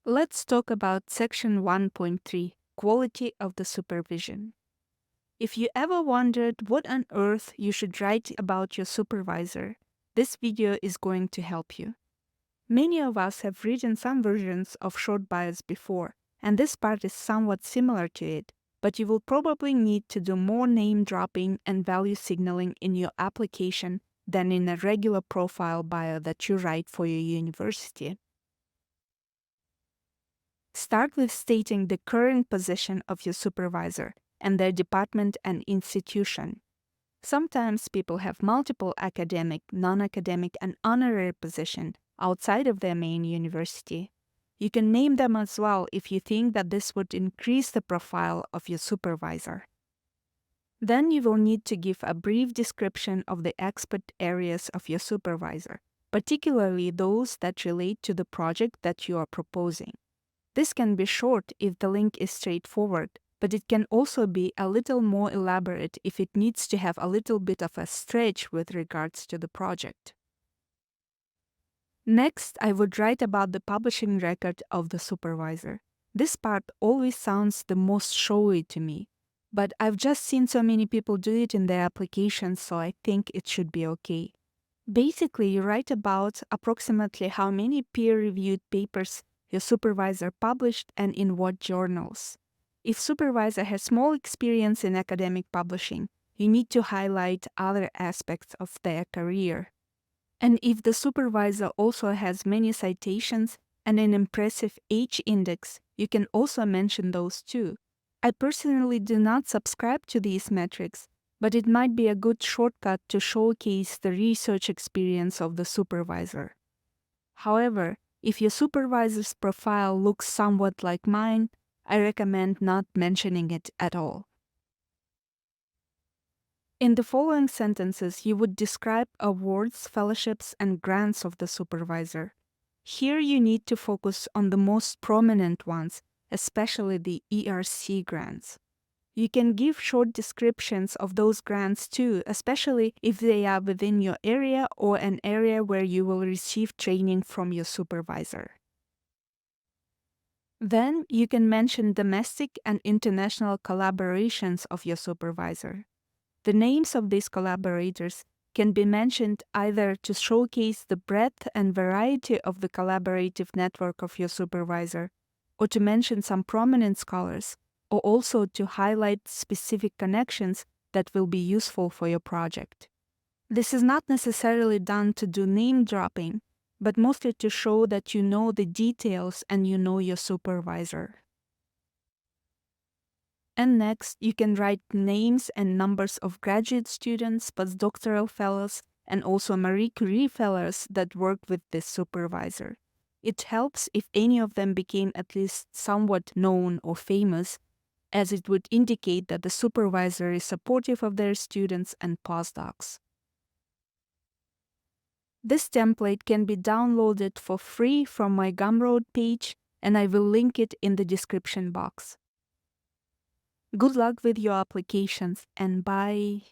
Let's talk about Section 1.3, Quality of the Supervision. If you ever wondered what on earth you should write about your supervisor, this video is going to help you. Many of us have written some versions of short bios before, and this part is somewhat similar to it, but you will probably need to do more name dropping and value signaling in your application than in a regular profile bio that you write for your university. Start with stating the current position of your supervisor and their department and institution. Sometimes people have multiple academic, non-academic, and honorary positions outside of their main university. You can name them as well if you think that this would increase the profile of your supervisor. Then you will need to give a brief description of the expert areas of your supervisor, particularly those that relate to the project that you are proposing. This can be short if the link is straightforward, but it can also be a little more elaborate if it needs to have a little bit of a stretch with regards to the project. Next, I would write about the publishing record of the supervisor. This part always sounds the most showy to me, but I've just seen so many people do it in their applications, so I think it should be okay. Basically, you write about approximately how many peer-reviewed papers your supervisor published and in what journals. If supervisor has small experience in academic publishing, you need to highlight other aspects of their career. And if the supervisor also has many citations and an impressive H index, you can also mention those too. I personally do not subscribe to these metrics, but it might be a good shortcut to showcase the research experience of the supervisor. However, if your supervisor's profile looks somewhat like mine, I recommend not mentioning it at all. In the following sentences, you would describe awards, fellowships, and grants of the supervisor. Here you need to focus on the most prominent ones, especially the ERC grants. You can give short descriptions of those grants too, especially if they are within your area or an area where you will receive training from your supervisor. Then you can mention domestic and international collaborations of your supervisor. The names of these collaborators can be mentioned either to showcase the breadth and variety of the collaborative network of your supervisor, or to mention some prominent scholars, or also to highlight specific connections that will be useful for your project. This is not necessarily done to do name dropping, but mostly to show that you know the details and you know your supervisor. And next, you can write names and numbers of graduate students, postdoctoral fellows, and also Marie Curie fellows that worked with this supervisor. It helps if any of them became at least somewhat known or famous, as it would indicate that the supervisor is supportive of their students and postdocs. This template can be downloaded for free from my Gumroad page, and I will link it in the description box. Good luck with your applications, and bye!